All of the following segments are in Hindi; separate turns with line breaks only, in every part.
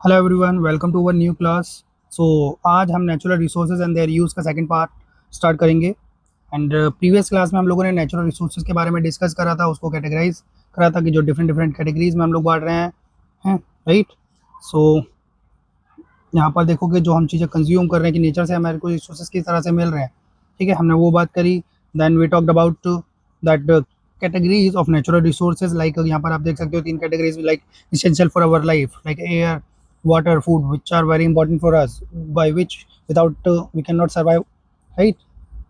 Hello everyone, welcome to our new class. So आज हम natural resources and their use का सेकंड पार्ट स्टार्ट करेंगे। एंड प्रीवियस क्लास में हम लोगों ने नेचुरल रिसोर्सेज के बारे में डिस्कस करा था, उसको कैटेगराइज करा था कि जो डिफरेंट डिफरेंट कैटेगरीज में हम लोग बांट रहे हैं राइट। सो यहाँ पर देखोगे जो हम चीज़ें कंज्यूम कर रहे हैं कि नेचर से हमारे को रिसोर्सेज किस तरह से मिल रहे हैं, ठीक है, हमने वो बात करी। Then we talked about that categories of natural resources, like यहाँ पर आप देख सकते हो तीन categories, like essential for our life, like air, water, food, which are very important for us, by which without we cannot survive, right?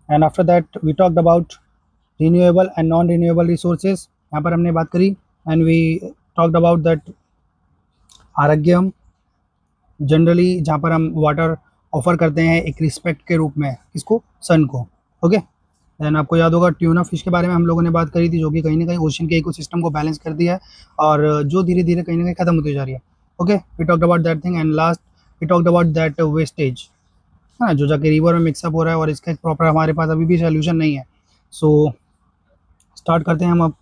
And after that we talked about renewable and non renewable resources, यहाँ पर हमने बात करी। and we talked about that Arogyam, generally जहाँ पर हम वाटर ऑफर करते हैं एक रिस्पेक्ट के रूप में, किसको, सन को, ओके। देन आपको याद होगा ट्यूना फिश के बारे में हम लोगों ने बात करी थी, जो कि कहीं ना कहीं ओशन के इकोसिस्टम को बैलेंस कर दिया है और जो धीरे धीरे कहीं ना कहीं खत्म होती जा रही है, okay. We talked about that thing and last we talked about that wastage, हाँ, जो जाके रिवर में मिक्सअप हो रहा है और इसका एक प्रॉपर हमारे पास अभी भी सोल्यूशन नहीं है। सो स्टार्ट करते हैं हम अब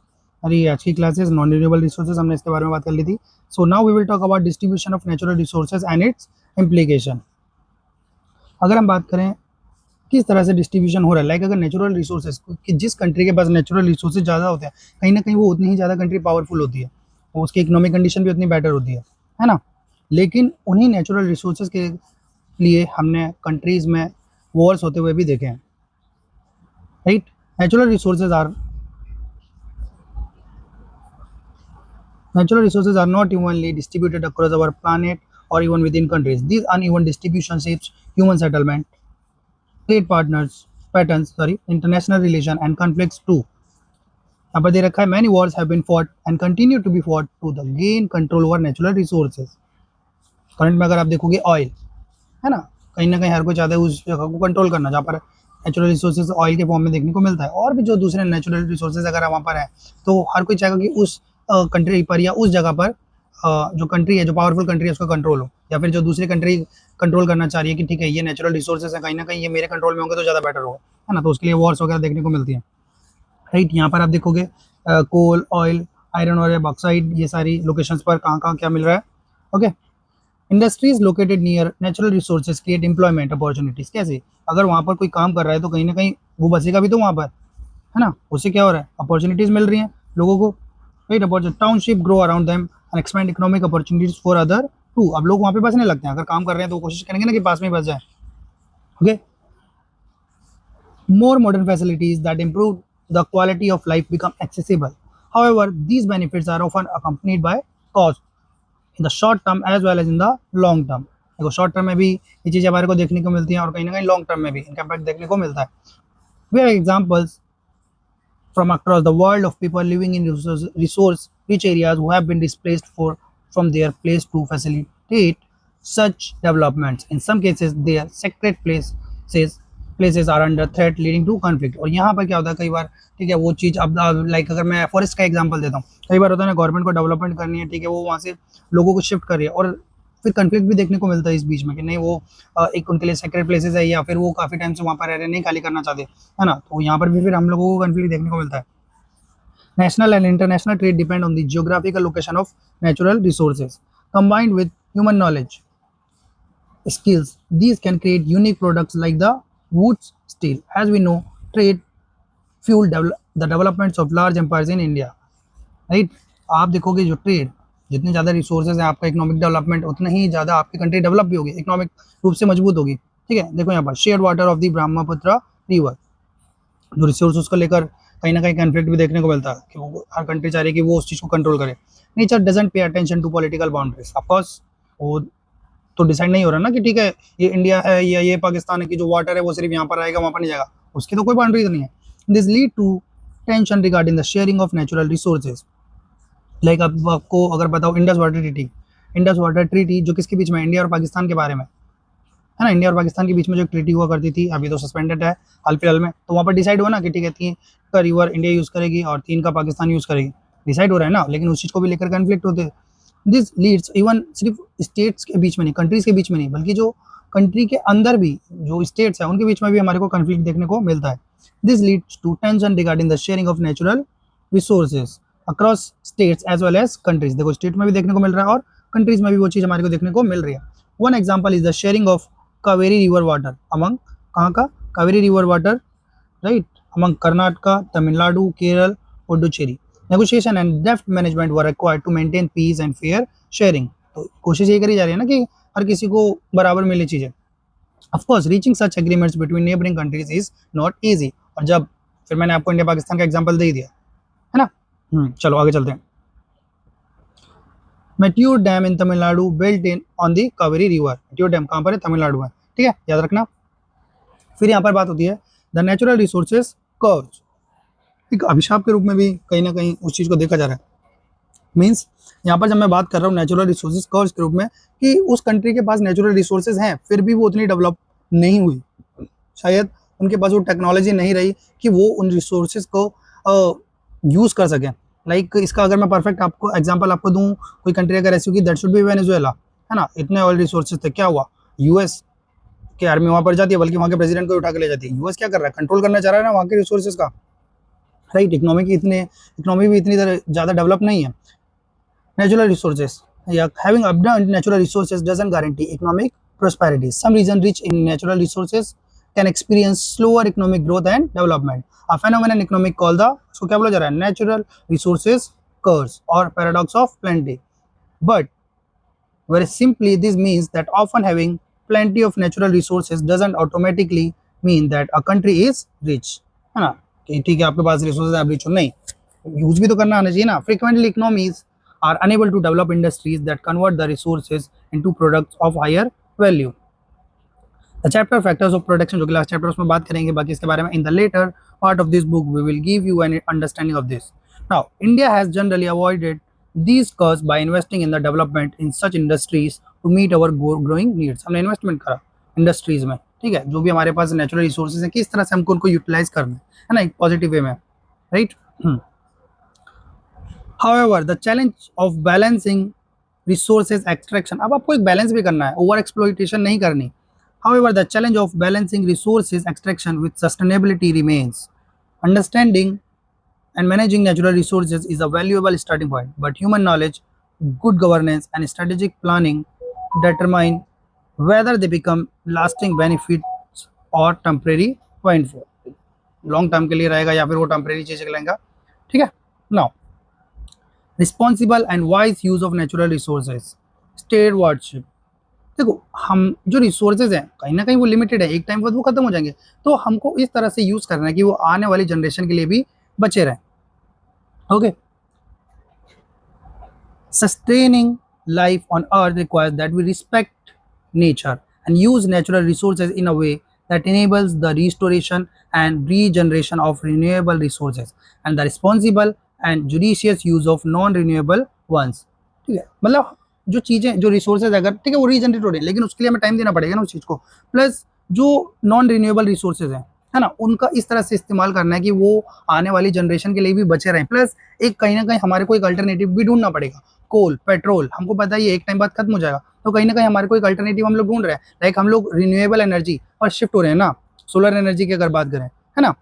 हमारी आज की क्लासेस। नॉन रिन्यूएबल रिसोर्सेज हमने इसके बारे में बात कर ली थी। So now we will talk about distribution of natural resources and its implication. अगर हम बात करें किस तरह से डिस्ट्रीब्यूशन हो रहा है, लाइक अगर नेचुरल रिसोर्सेज कि जिस कंट्री के पास नेचुरल रिसोर्सेज ज़्यादा होते हैं, कहीं ना कहीं वो उतनी ही ज़्यादा कंट्री पावरफुल होती है और उसकी इकोनॉमिक कंडीशन भी उतनी बेटर होती है ना। लेकिन उन्हीं नेचुरल रिसोर्सेज के लिए हमने कंट्रीज़ में वॉर्स होते हुए भी देखे हैं, right. Natural resources are not evenly distributed across our planet or even within countries. These uneven distribution shapes human settlement, trade patterns, international relation and conflicts too. यहाँ पर दे रखा है many wars have been fought and continue to be fought to the gain control over natural resources. Current में अगर आप देखोगे ऑयल, है ना, कहीं ना कहीं हर कोई चाहता है उस जगह को कंट्रोल करना जहाँ पर नेचुरल रिसोर्सेज ऑयल के फॉर्म में देखने को मिलता है, और भी जो दूसरे नेचुरल रिसोर्सेज अगर वहाँ पर है तो हर कोई चाहेगा कि उस कंट्री पर या उस जगह पर जो कंट्री है, जो पावरफुल कंट्री है, उसका कंट्रोल हो, या फिर जो दूसरी कंट्री कंट्रोल करना चाह रही है कि ठीक है ये नेचुरल रिसोर्सेज है, कहीं ना कहीं ये मेरे कंट्रोल में होंगे तो ज़्यादा बेटर होगा, है ना। तो उसके लिए वॉर्स वगैरह देखने को मिलती है, राइट। यहाँ पर आप देखोगे कोल, ऑयल, आयरन और बॉक्साइड, ये सारी लोकेशंस पर कहाँ कहाँ क्या मिल रहा है, okay. Industries located near natural resources create employment opportunities. कैसे, अगर वहाँ पर कोई काम कर रहा है तो कहीं ना कहीं वो बचेगा भी तो वहाँ पर, है ना, उससे क्या हो रहा है, अपॉर्चुनिटीज मिल रही हैं लोगों को, right. Opportunity township grow around them and expand economic opportunities for other too. अब लोग वहाँ पे बसने लगते हैं, अगर काम कर रहे हैं तो कोशिश करेंगे ना कि पास में बस जाए, okay. More modern facilities that improve the quality of life become accessible. However, these benefits are often accompanied by cost in the short term as well as in the long term. देखो शॉर्ट टर्म में भी ये चीज़ें हमारे को देखने को मिलती हैं और कहीं ना कहीं लॉन्ग टर्म में भी इनका इम्पैक्ट देखने को मिलता है। We have examples from across the world of people living in resource-rich areas who have been displaced from their place to facilitate such developments. In some cases, their sacred places are under threat leading to conflict. और यहाँ पर क्या होता है कई बार, ठीक है, वो चीज़ अब लाइक अगर मैं फॉरेस्ट का एग्जांपल देता हूँ, कई बार होता है ना गवर्नमेंट को डेवलपमेंट करनी है, ठीक है, वो वहाँ से लोगों को शिफ्ट कर रही है और फिर कन्फ्लिक्ट भी देखने को मिलता है इस बीच में कि नहीं वो एक उनके लिए सेक्रेट प्लेसेस है या फिर वो काफ़ी टाइम से वहाँ पर रह रहे, नहीं खाली करना चाहते, है ना। तो यहाँ पर भी फिर हम लोगों को कन्फ्लिक्ट देखने को मिलता है। National and international trade depend on the geographical location of natural resources. Combined with human knowledge, skills, these can create unique products like the wood steel. As we know, trade fueled the developments of large empires in India. Right, आप देखोगे जो ट्रेड, जितने ज़्यादा रिसोर्सेज हैं आपका इकोनॉमिक डेवलपमेंट उतना ही ज़्यादा आपकी कंट्री डेवलप भी होगी, इकोनॉमिक रूप से मजबूत होगी, ठीक है। देखो यहाँ पर share water of the Brahmaputra river, जो रिसोर्स उसको लेकर कहीं ना कहीं कन्फ्लिक्ट भी देखने को मिलता है कि वो हर कंट्री चाह रही है कि वो उस चीज़ को कंट्रोल करे। Nature doesn't pay attention to political boundaries, of course वो तो डिसाइड नहीं हो रहा ना कि ठीक है ये इंडिया है या ये पाकिस्तान है कि जो वाटर है वो सिर्फ यहाँ पर आएगा वहाँ पर नहीं जाएगा, उसकी तो कोई बाउंड्रीज नहीं है। This lead to tension regarding the sharing of natural resources. Like अब आपको अगर बताओ इंडस वाटर ट्रीटी जो किसके बीच में, इंडिया और पाकिस्तान के बारे में, है ना। इंडिया और पाकिस्तान के बीच में जो ट्रीटी हुआ करती थी, अभी तो सस्पेंडेड है हाल फिलहाल में, तो वहाँ पर डिसाइड हुआ ना कि ठीक है 3 का रिवर इंडिया यूज़ करेगी और 3 का पाकिस्तान यूज़ करेगी, डिसाइड हो रहा है ना, लेकिन उस चीज़ को भी लेकर कन्फ्लिक्ट होते हैं। दिस लीड्स इवन सिर्फ स्टेट्स के बीच में नहीं, कंट्रीज़ के बीच में नहीं, बल्कि जो कंट्री के अंदर भी जो स्टेट्स हैं उनके बीच में भी हमारे को कन्फ्लिक्ट देखने को मिलता है। This leads to tension regarding the sharing of natural resources across states as well as countries. देखो स्टेट में भी देखने को मिल रहा है और कंट्रीज में भी वो चीज़ हमारे को देखने को मिल रही है। One example is the sharing of Kaveri river water among, कहाँ का, Kaveri river water, right, among Karnataka, Tamil Nadu, Kerala, Puducherry. Negotiation and deft management were required to maintain peace and fair sharing. तो कोशिश ये करी जा रही है ना कि हर किसी को बराबर मिले चीज़ें। Of course reaching such agreements between neighbouring countries is not easy. और जब फिर मैंने आपको इंडिया पाकिस्तान का एग्जांपल दे ही दिया है ना। चलो आगे चलते हैं। Mettur dam in Tamil Nadu built in on the Kaveri river. Mettur dam कहाँ पर है, तमिलनाडु में, ठीक है, याद रखना। फिर यहाँ पर बात होती है द नेचुरल रिसोर्सेज कर्व्स। एक अभिशाप के रूप में भी कहीं ना कहीं उस चीज़ को देखा जा रहा है। मीन्स यहाँ पर जब मैं बात कर रहा हूँ नेचुरल रिसोर्सेज कर्व्स के रूप में, कि उस कंट्री के पास नेचुरल रिसोर्सेज हैं फिर भी वो उतनी डेवलप नहीं हुई, शायद उनके पास वो टेक्नोलॉजी नहीं रही कि वो उन रिसोर्सेज को यूज़ कर सकें। लाइक इसका अगर मैं परफेक्ट आपको एग्जांपल आपको दूं, कोई कंट्री अगर ऐसी होगी दैट शुड बी वेनेजुएला, है ना, इतने ऑयल रिसोर्सेज थे, क्या हुआ, यूएस की आर्मी वहाँ पर जाती है, बल्कि वहाँ के प्रेसिडेंट को उठा के ले जाती है। यूएस क्या कर रहा है, कंट्रोल करना चाह रहा है ना वहाँ के रिसोर्सेज का, राइट। इकोनॉमी भी इतनी ज़्यादा डेवलप नहीं है। Natural resources, yeah, having abundant natural resources doesn't guarantee economic prosperity. Some regions rich in natural resources can experience slower economic growth and development. A phenomenon economic called the, so क्या बोला जा रहा है, natural resources curse or paradox of plenty. But very simply this means that often having plenty of natural resources doesn't automatically mean that a country is rich, है ना, कि ठीक है आपके पास रिसोर्सेज आप रिच हो, नहीं, यूज भी तो करना आना चाहिए ना। Frequently economies are unable to develop industries that convert the resources into products of higher value. The chapter factors of production, जो कि लास्ट चैप्टर उसमें बात करेंगे बाकी इसके बारे में। In the later part of this book we will give you an understanding of this. Now India has generally avoided these costs by investing in the development in such industries to meet our growing needs. हमने इन्वेस्टमेंट करा इंडस्ट्रीज में, ठीक है, जो भी हमारे पास नेचुरल रिसोर्सेज हैं किस तरह से हमको उनको यूटिलाइज करना है ना, एक पॉजिटिव वे में, right. However, the challenge of balancing resources extraction, अब आपको एक बैलेंस भी करना है, ओवर एक्सप्लॉइटेशन नहीं करनी। However, the challenge of balancing resources extraction with sustainability remains. Understanding and managing natural resources is a valuable starting point, but human knowledge, good governance, and strategic planning determine whether they become lasting benefits or temporary painful. Long term के लिए रहेगा या फिर वो टेम्परेरी चीज़ कहलाएगा, ठीक है। Now responsible and wise use of natural resources, stewardship. देखो हम जो रिसोर्सेज हैं कहीं ना कहीं वो लिमिटेड है, एक टाइम बाद वो खत्म हो जाएंगे, तो हमको इस तरह से यूज करना है कि वो आने वाली जनरेशन के लिए भी बचे रहें। Okay, sustaining life on earth requires that we respect nature and use natural resources in a way that enables the restoration and regeneration of renewable resources and the responsible and judicious use of non-renewable ones. ठीक है, मतलब जो चीज़ें जो रिसोर्सेज अगर ठीक है वो रीजनरेट हो रही है, लेकिन उसके लिए हमें टाइम देना पड़ेगा ना उस चीज़ को। प्लस जो नॉन रिन्यूएबल रिसोर्सेज हैं, है ना, उनका इस तरह से इस्तेमाल करना है कि वो आने वाली जनरेशन के लिए भी बचे रहें। प्लस एक कहीं ना कहीं हमारे को एक अल्टरनेटिव भी ढूंढना पड़ेगा। कोल, पेट्रोल हमको पता है ये एक टाइम बाद खत्म हो जाएगा, तो कहीं ना कहीं हमारे को एक अल्टरनेटिव हम लोग ढूंढ रहे हैं। लाइक हम लोग रिन्यूएबल एनर्जी पर शिफ्ट हो रहे हैं ना, सोलर एनर्जी की अगर बात करें, है ना,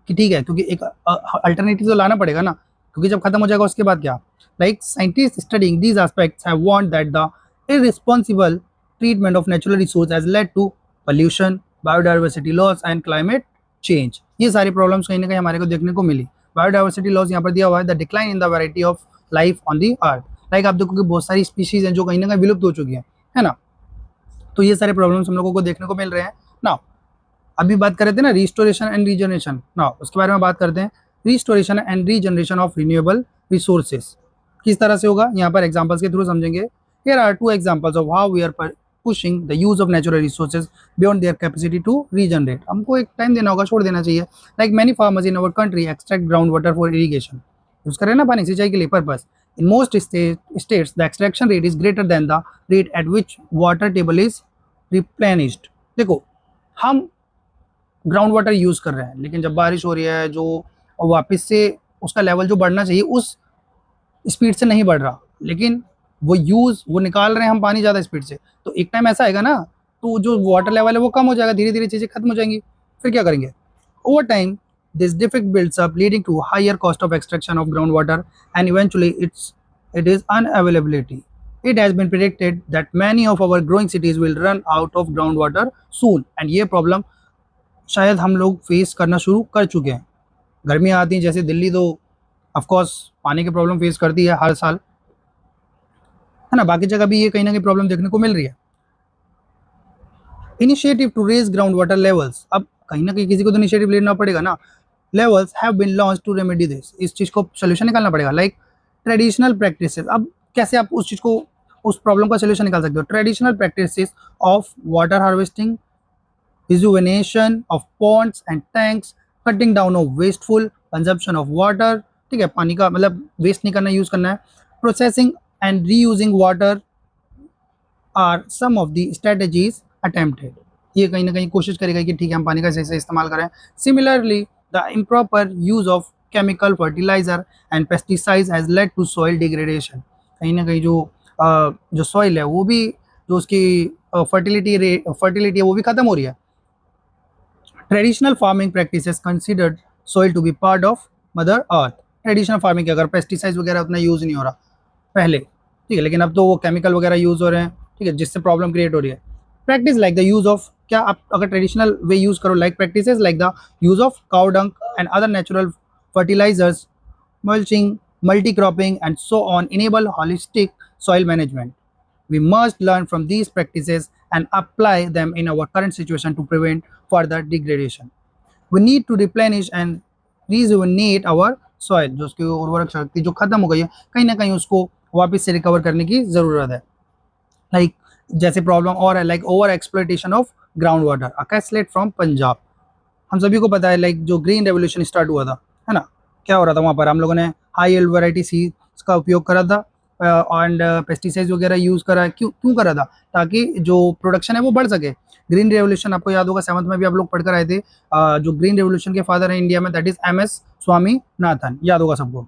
कि ठीक है, क्योंकि एक अल्टरनेटिव तो लाना पड़ेगा ना, क्योंकि जब खत्म हो जाएगा उसके बाद क्या। Like scientist studying these aspects have want that the irresponsible treatment of natural resource has led to pollution, biodiversity loss and climate change. ये सारी प्रॉब्लम्स कहीं ना कहीं हमारे को देखने को मिली। बायोडाइवर्सिटी लॉस यहाँ पर दिया हुआ है, the decline in the variety of life on the earth. Like आप देखो कि बहुत सारी स्पीशीज हैं जो कहीं ना कहीं विलुप्त हो चुकी है ना, तो ये सारे प्रॉब्लम्स हम लोगों को देखने को मिल रहे हैं ना। अभी बात कर रहे थे ना रिस्टोरेशन एंड रीजनरेशन, ना उसके बारे में बात करते हैं। Restoration and regeneration of renewable resources किस तरह से होगा, यहाँ पर एग्जांपल्स के थ्रू समझेंगे। Here are two examples of how we are pushing the use of natural resources beyond their capacity to regenerate. हमको एक टाइम देना होगा, छोड़ देना चाहिए। Like many farmers in our country extract ground water for irrigation, use करें ना पानी सिंचाई के लिए purpose. In most states, the extraction rate is greater than the rate at which water table is replenished. देखो हम ग्राउंड वाटर यूज़ कर रहे हैं, लेकिन जब बारिश हो रही है जो वापस से उसका लेवल जो बढ़ना चाहिए उस स्पीड से नहीं बढ़ रहा, लेकिन वो निकाल रहे हैं हम पानी ज़्यादा स्पीड से, तो एक टाइम ऐसा आएगा ना, तो जो वाटर लेवल है वो कम हो जाएगा, धीरे धीरे चीज़ें खत्म हो जाएंगी। फिर क्या करेंगे, over time this defect builds up, leading to higher cost of extraction of groundwater and eventually it is unavailability. It has been predicted that many of our growing cities will run out of groundwater soon, and ये प्रॉब्लम शायद हम लोग फेस करना शुरू कर चुके हैं। गर्मियाँ आती हैं जैसे दिल्ली तो ऑफ कोर्स पानी की प्रॉब्लम फेस करती है हर साल, है ना। बाकी जगह भी ये कहीं ना कहीं प्रॉब्लम देखने को मिल रही है। Initiative to raise ground water levels, अब कहीं ना कहीं किसी को तो इनिशिएटिव लेना पड़ेगा ना। Levels have been launch to remedy this, इस चीज़ को सोल्यूशन निकालना पड़ेगा। लाइक ट्रेडिशनल प्रैक्टिसेस, अब कैसे आप उस चीज़ को, उस प्रॉब्लम का सोल्यूशन निकाल सकते हो। Traditional practices of water harvesting, rejuvenation of ponds and tanks, cutting down of wasteful consumption of water, ठीक है, पानी का मतलब वेस्ट नहीं करना, यूज़ करना है। Processing and reusing water are some of the strategies attempted, ये कहीं ना कहीं कोशिश करेगा कि ठीक है हम पानी का सही से इस्तेमाल करें। Similarly the improper use of chemical fertiliser and pesticides has led to soil degradation, कहीं ना कहीं जो सॉइल है वो भी, जो उसकी फर्टिलिटी है वो भी ख़त्म हो रही है। Traditional farming practices considered soil to be part of mother earth, traditional farming के अगर पेस्टिसाइड्स वगैरह उतना यूज़ नहीं हो रहा पहले, ठीक है, लेकिन अब तो वो केमिकल वगैरह यूज़ हो रहे हैं, ठीक है, जिससे प्रॉब्लम क्रिएट हो रही है। Practice like the use of, क्या आप अगर ट्रेडिशनल वे यूज़ करो, like practices like the use of cow dung and other natural fertilisers, mulching, multi-cropping and so on enable holistic soil management. We must learn from these practices and apply them in our current situation to prevent further degradation. We need to replenish and rejuvenate our soil, जो उसकी उर्वरक शक्ति जो खत्म हो गई है कहीं ना कहीं उसको वापस से रिकवर करने की ज़रूरत है। लाइक जैसे प्रॉब्लम और है, like over exploitation of ground water, a caselet from Punjab. हम सभी को पता है लाइक जो ग्रीन रेवोल्यूशन स्टार्ट हुआ था, है ना, क्या हो रहा था वहाँ पर, हम लोगों ने हाई यील्ड वैरायटी सीड्स का उपयोग करा था एंड पेस्टिसाइड्स वगैरह यूज़ करा। क्यों करा था? ताकि जो प्रोडक्शन है वो बढ़ सके। ग्रीन रेवोल्यूशन आपको याद होगा 7th में भी आप लोग पढ़कर आए थे। जो ग्रीन रेवोल्यूशन के फादर हैं इंडिया में, दैट इज MS स्वामीनाथन, याद होगा सबको,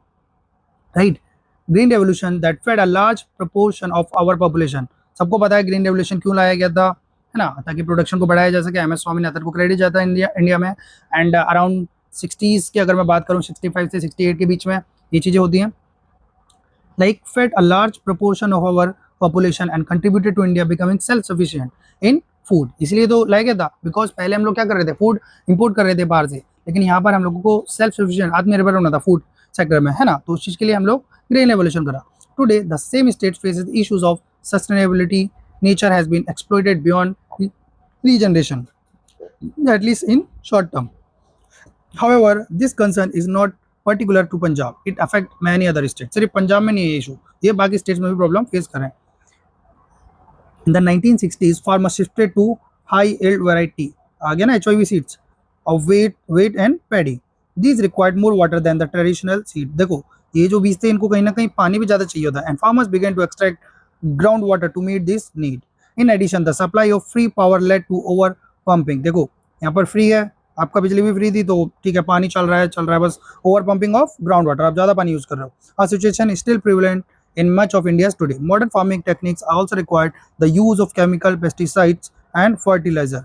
right. Green revolution that fed a large proportion of our population, सबको पता है ग्रीन रेवोल्यूशन क्यों लाया गया था, है ना, ताकि प्रोडक्शन को बढ़ाया जा सके। MS स्वामीनाथन को क्रेडिट जाता है इंडिया में। एंड अराउंड 60s की अगर मैं बात करूँ, 65 से 68 के बीच में ये चीज़ें होती हैं। Like fed a large proportion of our population and contributed to India becoming self sufficient in food, इसलिए तो लाया गया था, बिकॉज पहले हम लोग क्या कर रहे थे, फूड इंपोर्ट कर रहे थे बाहर से, लेकिन यहाँ पर हम लोगों को सेल्फ सफिशिएंट, आत्मनिर्भर होना था फूड सेक्टर में, है ना। तो उस चीज़ के लिए हम लोग ग्रीन रेवोल्यूशन करा। Today the same state faces issues of sustainability, nature has been exploited beyond regeneration, at least in short term. However, this concern is not particular to Punjab. It affect many other states. सिर्फ पंजाब में नहीं है ये इशू, ये बाकी स्टेट्स में भी प्रॉब्लम फेस कर रहे हैं। In the 1960s, farmers shifted to high yield variety, आ गया ना HYV seeds of wheat and paddy. These required more water than the traditional seed. देखो ये जो बीज थे इनको कहीं ना कहीं पानी भी ज़्यादा चाहिए होता है, and farmers began to extract groundwater to meet this need. In addition, the supply of free power led to over pumping. देखो यहाँ पर फ्री है, आपका बिजली भी फ्री थी तो ठीक है, पानी चल रहा है, बस over pumping of ground water, आप ज़्यादा पानी यूज़ कर रहे हो। A situation still prevalent in much of India's today. Modern farming techniques also required the use of chemical pesticides and fertilizer.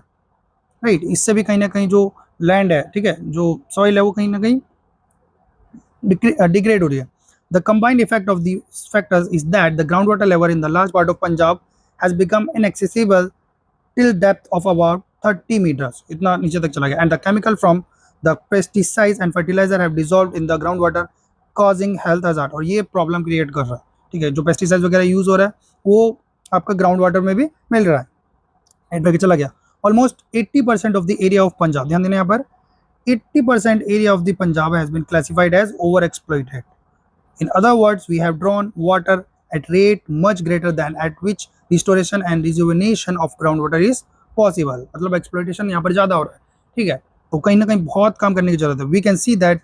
Right? इससे भी कहीं ना कहीं जो लैंड है, ठीक है, जो सॉइल है वो कहीं ना कहीं डिग्रेड हो रही है। The combined effect of these factors is that the groundwater level in the large part of Punjab has become inaccessible till depth of about 30 meters. इतना नीचे तक चला गया, and the chemical from the pesticides and fertilizer have dissolved in the groundwater, causing health hazard. और ये प्रॉब्लम क्रिएट कर रहा है, ठीक है, जो पेस्टिसाइड्स वगैरह यूज़ हो रहा है वो आपका ग्राउंड वाटर में भी मिल रहा है। एड पे चला गया। Almost 80% of the area of Punjab, ध्यान देना यहाँ पर, 80% area of the Punjab has been classified as over exploited. In other words, we have drawn water at rate much greater than at which restoration and rejuvenation of ground water is possible. मतलब एक्सप्लॉइटेशन यहाँ पर ज़्यादा हो रहा है, ठीक है, तो कहीं ना कहीं बहुत काम करने की जरूरत है। We can see that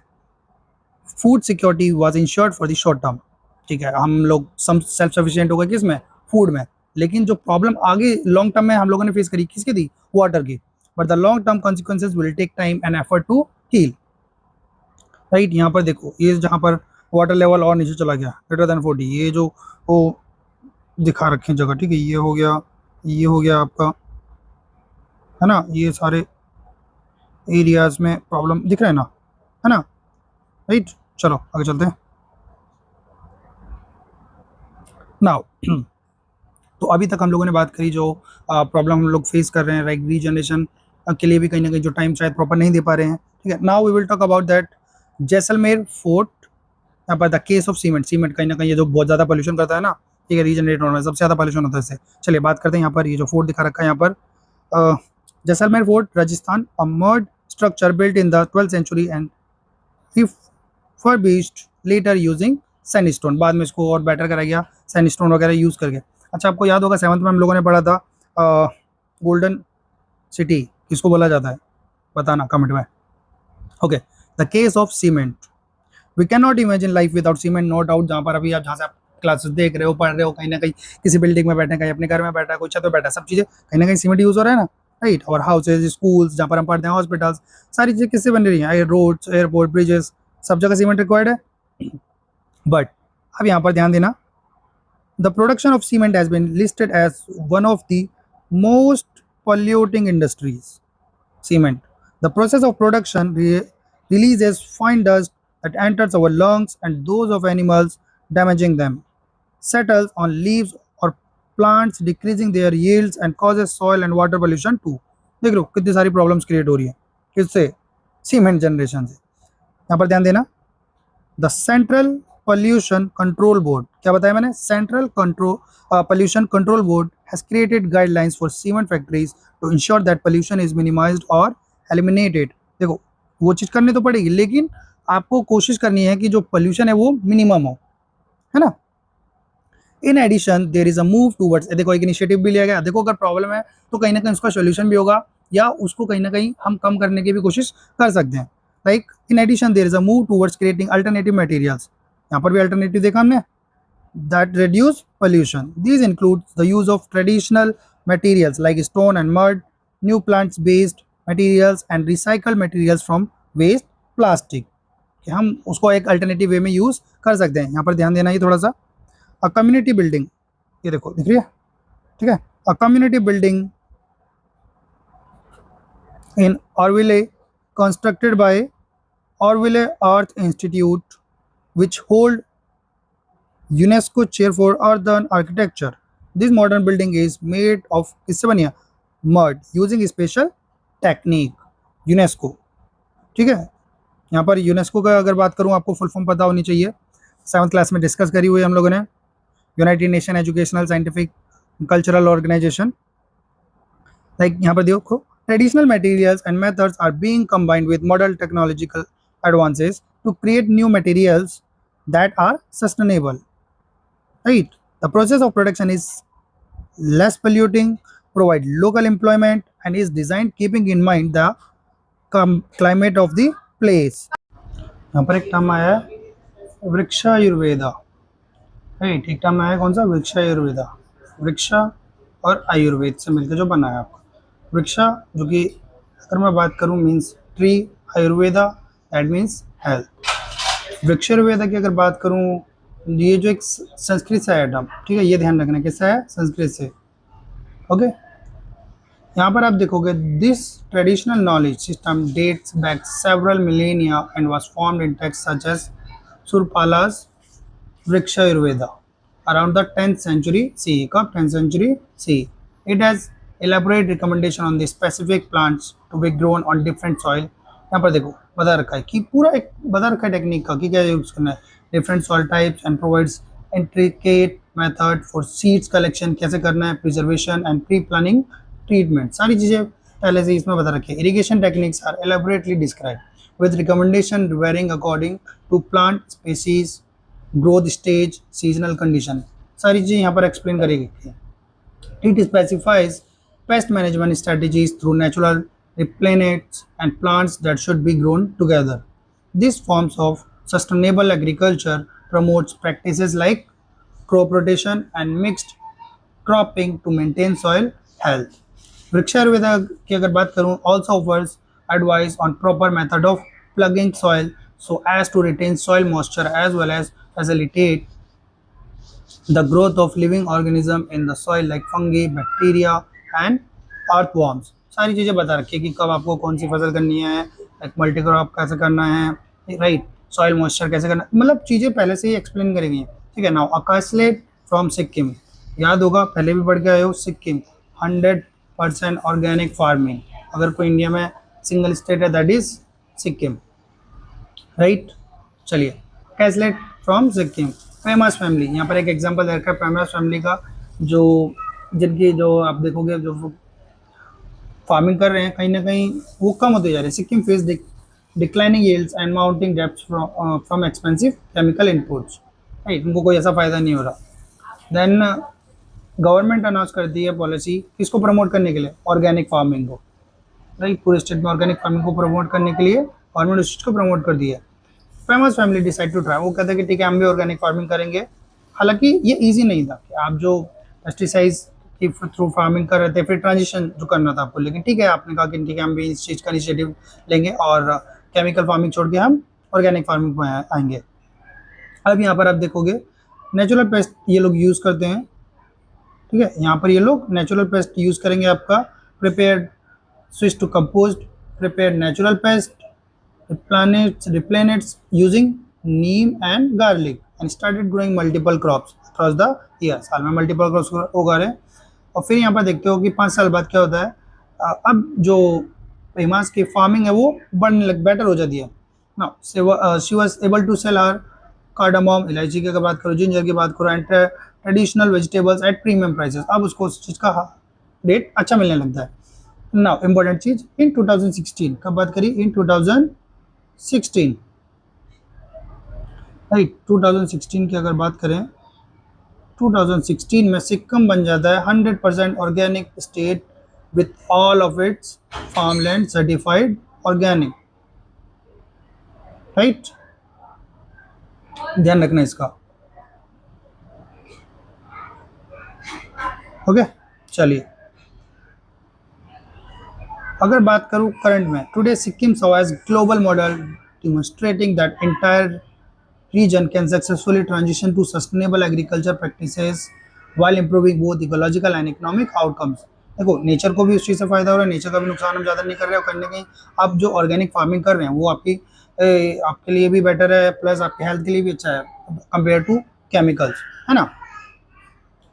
food security was ensured for the short term, ठीक है, हम लोग सेल्फ सफिशिएंट हो गए किस में, फूड में, लेकिन जो प्रॉब्लम आगे लॉन्ग टर्म में हम लोगों ने फेस करी किसकी थी, वाटर की। But the long term consequences will take time and effort to heal. Right, यहाँ पर देखो ये जहाँ पर वाटर लेवल और नीचे चला गया ग्रेटर देन 40, ये जो वो दिखा रखे जगह, ठीक है, ये हो गया आपका, है ना, ये सारे एरियाज में प्रॉब्लम दिख रहे हैं ना, है ना, राइट। चलो आगे चलते हैं। Now, तो अभी तक हम लोगों ने बात करी जो प्रॉब्लम हम लोग फेस कर रहे हैं, लाइक रीजनरेशन के लिए भी कहीं ना कहीं जो टाइम शायद प्रॉपर नहीं दे पा रहे हैं, ठीक है। Now we will talk about that Jaisalmer fort. यहाँ पर the case of cement, cement कहीं ना कहीं ये जो बहुत ज़्यादा पोल्यूशन करता है ना, ठीक है, रीजनरेट होने में सबसे ज़्यादा पोल्यूशन होता है इससे। चलिए बात करते हैं यहाँ पर ये जो फोर्ट दिखा रखा है यहाँ पर, Jaisalmer fort Rajasthan, a mud structure built in the 12th century and refurbished later using sandstone. बाद में इसको और बेटर करा गया सैंडस्टोन वगैरह यूज़ करके। अच्छा आपको याद होगा 7th में हम लोगों ने पढ़ा था गोल्डन सिटी किसको बोला जाता है, बताना कमेंट में। Okay, the case of cement, we can not imagine life without cement, no doubt. जहाँ पर अभी आप जहाँ से आप क्लासेस देख रहे हो, पढ़ रहे हो, कहीं ना कहीं किसी बिल्डिंग में बैठे, कहीं अपने घर में बैठा, कोई छत में बैठा, सब चीज़ें कहीं ना कहीं सीमेंट यूज़ हो रहा है ना, राइट। और हाउसेज, स्कूल्स जहाँ पर हम पढ़ते हैं, हॉस्पिटल्स, सारी चीज़ें किससे बन रही हैं, रोड्स, एयरपोर्ट, ब्रिजेस, सब जगह सीमेंट रिक्वायर्ड है। बट अब यहाँ पर ध्यान देना, the production of cement has been listed as one of the most polluting industries. Cement, the process of production releases fine dust that enters our lungs and those of animals, damaging them, settles on leaves or plants, decreasing their yields and causes soil and water pollution too. देख लो कितनी सारी प्रॉब्लम्स क्रिएट हो रही है किससे, सीमेंट जनरेशन से। यहाँ पर ध्यान देना, the central pollution control board, क्या बताया मैंने, central pollution control board has created guidelines for cement factories to ensure that pollution is minimized or eliminated. देखो वो चीज़ करनी तो पड़ेगी, लेकिन आपको कोशिश करनी है कि जो पोल्यूशन है वो मिनिमम हो, है ना। In addition there is a move towards, देखो एक इनिशिएटिव भी लिया गया। देखो अगर प्रॉब्लम है तो कहीं ना कहीं उसका सोल्यूशन भी होगा, या उसको कहीं ना कहीं हम कम करने की भी कोशिश कर सकते हैं। Like in addition there is a move towards creating alternative materials, यहाँ पर भी अल्टरनेटिव देखा हमने, that reduce pollution. These include the use of traditional materials like stone and mud, new plants-based materials and recycled materials from waste plastic. कि हम उसको एक अल्टरनेटिव वे में यूज़ कर सकते हैं। यहाँ पर ध्यान देना, ये थोड़ा सा अ कम्युनिटी बिल्डिंग, ये देखो दिख रही है, ठीक है, a community building in Auroville constructed by Auroville earth institute which hold UNESCO chair for earthen architecture. This modern building is made of किससे बनी है, mud using special technique. UNESCO, ठीक है। यहाँ पर यूनेस्को का अगर बात करूँ, आपको फुल फॉर्म पता होनी चाहिए, 7th क्लास में डिस्कस करी हुई है हम लोगों ने, United Nation Educational Scientific Cultural Organisation. Like यहाँ पर देखो, traditional materials and methods are being combined with modern technological advances to create new materials that are sustainable, right. The process of production is less polluting, provide local employment and is designed keeping in mind the climate of the place. यहाँ पर एक टर्म आया है वृक्षायुर्वेदा, राइट। एक टर्म आया है कौन सा, वृक्षायुर्वेदा, वृक्षा और आयुर्वेद से मिलकर जो बना है आपका वृक्षा, जो कि अगर मैं बात करूँ means tree, Ayurveda that means health. Vrikshayurveda की अगर बात करूँ, ये जो एक संस्कृत से है टर्म, ठीक है, ये ध्यान रखना किससे है, संस्कृत से। ओके, यहाँ पर आप देखोगे, this traditional knowledge system dates back several millennia and was formed in text such as Surapala's Vrikshayurveda around the 10th century CE. कब, 10th century CE. It has elaborate recommendation on the specific plants to be grown on different soil. यहाँ पर देखो बता रखा है कि पूरा एक बता रखा है टेक्निक का कि क्या यूज़ करना है, different soil types and provides intricate method for seeds collection, कैसे करना है, preservation and pre-planning treatment, सारी चीज़ें पहले से इसमें बता रखी है। Irrigation techniques are elaborately described with recommendation varying according to plant species, growth stage, seasonal condition, सारी चीज़ें यहाँ पर explain करी गई है। It specifies pest management strategies through natural repellents and plants that should be grown together. These forms of sustainable agriculture promotes practices like crop rotation and mixed cropping to maintain soil health. वृक्षायुर्वेदा की अगर बात करूँ, also offers advice on proper method of plugging soil so as to retain soil moisture as well as facilitate the growth of living organism in the soil like fungi, bacteria and earthworms. सारी चीज़ें बता रखी है कि कब आपको कौन सी फसल करनी है, लाइक मल्टी क्रॉप कैसे करना है, राइट, सॉइल मॉइस्चर कैसे करना, मतलब चीज़ें पहले से ही एक्सप्लेन करी हुई हैं, ठीक है। नाउ अकासलेट फ्रॉम सिक्किम, याद होगा, पहले भी पढ़ के आए हो, सिक्किम 100% ऑर्गेनिक फार्मिंग। अगर कोई इंडिया में सिंगल स्टेट है दैट इज सिक्किम, राइट। चलिए, कैसलेट फ्रॉम सिक्किम, फेमस फैमिली, यहाँ पर एक एग्जांपल दे रखा है फेमस फैमिली का, जो जिनकी जो आप देखोगे जो फार्मिंग कर रहे हैं कहीं ना कहीं वो कम होते जा रहे हैं। Sikkim face declining yields and mounting debts from expensive chemical inputs, right, उनको कोई ऐसा फायदा नहीं हो रहा। देन गवर्नमेंट अनाउंस कर दी है पॉलिसी किसको प्रमोट करने के लिए, ऑर्गेनिक फार्मिंग को, राइट, पूरे स्टेट में ऑर्गेनिक फार्मिंग को प्रमोट करने के लिए गवर्नमेंट उस चीज़ को प्रमोट कर दिया है। Famous family decide to try, वो कहते हैं कि ठीक है हम भी ऑर्गेनिक फार्मिंग करेंगे। हालांकि ये इजी नहीं था कि आप जो पेस्टिसाइड्स की थ्रू फार्मिंग कर रहे थे फिर ट्रांजिशन जो करना था आपको, लेकिन ठीक है आपने कहा कि ठीक है हम भी इस चीज़ का इनिशिएटिव लेंगे और केमिकल फार्मिंग छोड़ के हम ऑर्गेनिक फार्मिंग में आएंगे। अब यहाँ पर आप देखोगे नेचुरल पेस्ट ये लोग यूज़ करते हैं, ठीक है, यहाँ पर ये लोग नेचुरल पेस्ट यूज़ करेंगे आपका, prepared switch to compost, prepared natural paste, replenished using neem and garlic and started growing multiple crops across the year। साल में मल्टीपल क्रॉप्स उगा रहे हैं। और फिर यहाँ पर देखते हो कि 5 साल बाद क्या होता है, अब जो फेमस की फार्मिंग है वो बढ़ने लग बेटर हो जाती है ना। She was able to sell her cardamom, इलायची की अगर बात करो, जिंजर की बात करो, and traditional vegetables at premium prices. अब उसको उस चीज़ का रेट अच्छा मिलने लगता है। नाउ इम्पोर्टेंट चीज़, इन 2016 कब बात करी, इन 2016, राइट, 2016 की अगर बात करें, 2016 में सिक्किम बन जाता है 100% organic state with all of its farmland certified organic, right, ध्यान रखना इसका। ओके, चलिए अगर बात करूं करंट में, today Sikkim serve as global model demonstrating that entire region can successfully transition to sustainable agriculture practices while improving both ecological and economic outcomes। देखो नेचर को भी उस चीज़ से फायदा हो रहा है, नेचर का भी नुकसान हम ज़्यादा नहीं कर रहे हो, कहीं ना कहीं आप जो ऑर्गेनिक फार्मिंग कर रहे हैं वो आपके लिए भी बेटर है, प्लस आपके हेल्थ के लिए भी अच्छा है कंपेयर टू केमिकल्स, है ना।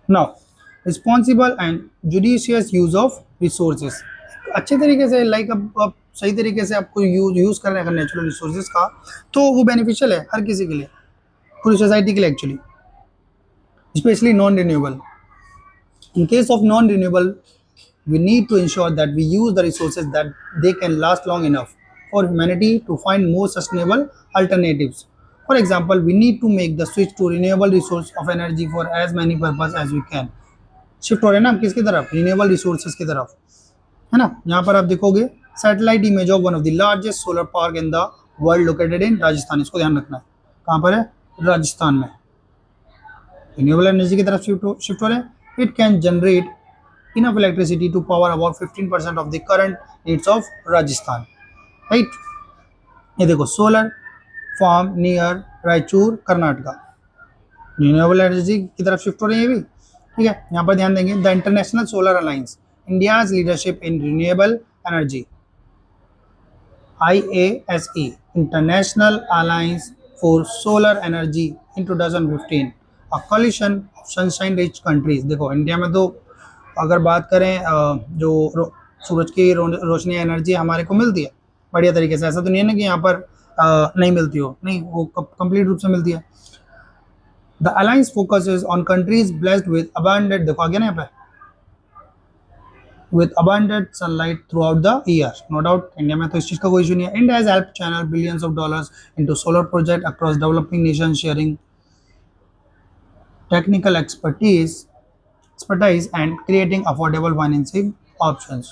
Now responsible and judicious use of resources, अच्छे तरीके से लाइक अब सही तरीके से आपको यूज़ कर रहे हैं अगर नेचुरल रिसोर्सेज का, तो वो बेनिफिशियल है हर किसी के लिए, पूरी सोसाइटी के लिए actually, specially non renewable. In case of non renewable we need to ensure that we use the resources that they can last long enough for humanity to find more sustainable alternatives। For example, we need to make the switch to renewable resource of energy for as many purpose as we can। Shift हो रहे हैं ना हम किसकी तरफ, रिन्यूएबल रिसोर्सेज की तरफ, है ना। यहाँ पर आप देखोगे satellite image of one of the largest solar park in the world located in Rajasthan, इसको ध्यान रखना है, कहाँ पर है, राजस्थान में। रिन्यूएबल एनर्जी की तरफ शिफ्ट हो रहे हैं। It can generate enough electricity to power about 15% of the current needs of Rajasthan, right. ये देखो solar farm near Raichur Karnataka, renewable energy की तरफ शिफ्ट हो रही है ये भी, ठीक है। यहाँ पर ध्यान देंगे, the international solar alliance India's leadership in renewable energy, IASE International Alliance for Solar Energy in 2015, a coalition of sunshine rich countries। देखो इंडिया में तो अगर बात करें जो सूरज की रोशनी एनर्जी हमारे को मिलती है बढ़िया तरीके से, ऐसा तो नहीं है ना कि यहाँ पर नहीं मिलती हो, नहीं, वो कंप्लीट रूप से मिलती है। The alliance focuses on countries blessed with abundant, देखो आगे ना यहाँ पे, with abundant sunlight throughout the year। No doubt India में तो इस चीज़ का कोई इशू नहीं है। India has helped channel billions of dollars into solar project across developing nations, sharing technical expertise and creating affordable financing options।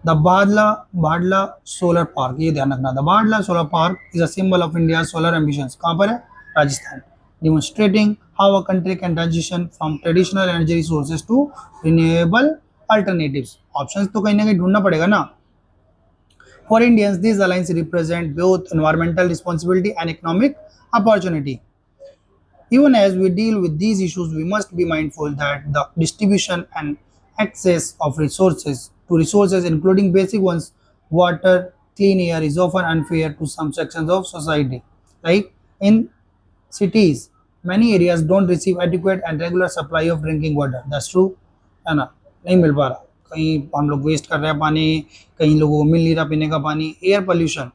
The Bhadla Solar Park, ये ध्यान रखना, the Bhadla Solar Park is a symbol of India's solar ambitions। कहाँ पर है, Rajasthan, demonstrating how a country can transition from traditional energy resources to renewable alternatives। Options तो कहीं ना कहीं ढूंढना पड़ेगा ना। For Indians, these alliances represent both environmental responsibility and economic opportunity। Even as we deal with these issues, we must be mindful that the distribution and access of resources to resources, including basic ones, water, clean air, is often unfair to some sections of society। Like in cities, Many areas don't receive adequate and regular supply of drinking water. That's true, है ना? नहीं मिल पा रहा, कहीं हम लोग वेस्ट कर रहे हैं पानी, कहीं लोगों को मिल नहीं रहा पीने का पानी. Air pollution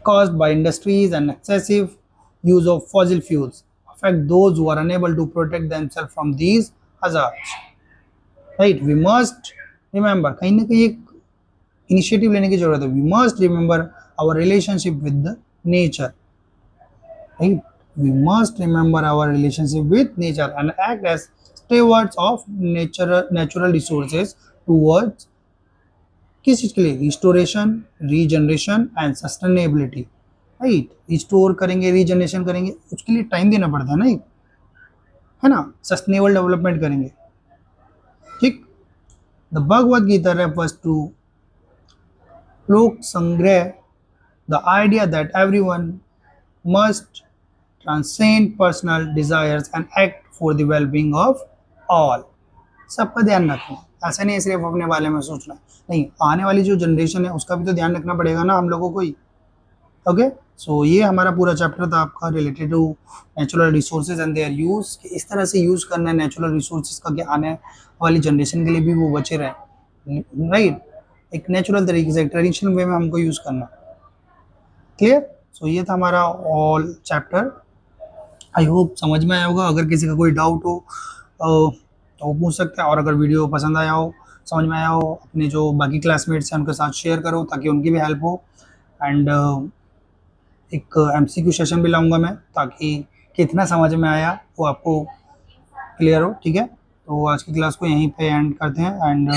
caused by industries and excessive use of fossil fuels affect those who are unable to protect themselves from these hazards. Right? We must remember, कहीं ना कहीं एक इनिशिएटिव लेने की जरूरत है. We must remember our relationship with the nature. Right? We must remember our relationship with nature and act as stewards of natural resources towards किस चीज़ के लिए? Restoration, regeneration and sustainability. Right? Restore करेंगे, रीजनरेशन करेंगे, उसके लिए टाइम देना पड़ता है ना, है ना? सस्टेनेबल डेवलपमेंट करेंगे. ठीक. The Bhagavad Gita refers to lok sangrah the idea that everyone must transcend personal desires and act for the wellbeing of all. सबका ध्यान रखना. ऐसा नहीं है सिर्फ अपने बारे में सोचना, नहीं, आने वाली जो जनरेशन है उसका भी तो ध्यान रखना पड़ेगा ना हम लोगों को ही. ओके, सो ये हमारा पूरा चैप्टर था आपका related to natural resources and their use, कि इस तरह से यूज़ करना है नेचुरल रिसोर्सेज का कि आने वाली जनरेशन के लिए भी वो बचे रहें. राइट? एक नेचुरल तरीके से, एक ट्रेडिशनल वे में हमको यूज़ करना. क्लियर? सो ये था हमारा ऑल चैप्टर. आई होप समझ में आया होगा. अगर किसी का कोई डाउट हो तो वो पूछ सकते हैं, और अगर वीडियो पसंद आया हो, समझ में आया हो, अपने जो बाकी क्लासमेट्स हैं उनके साथ शेयर करो ताकि उनकी भी हेल्प हो. एंड एक MCQ सेशन भी लाऊंगा मैं, ताकि कितना समझ में आया वो आपको क्लियर हो. ठीक है, तो आज की क्लास को यहीं पे एंड करते हैं. एंड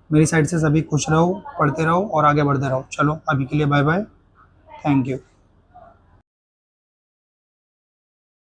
मेरी साइड से सभी खुश रहो, पढ़ते रहो और आगे बढ़ते रहो. चलो अभी के लिए बाय बाय. Thank you.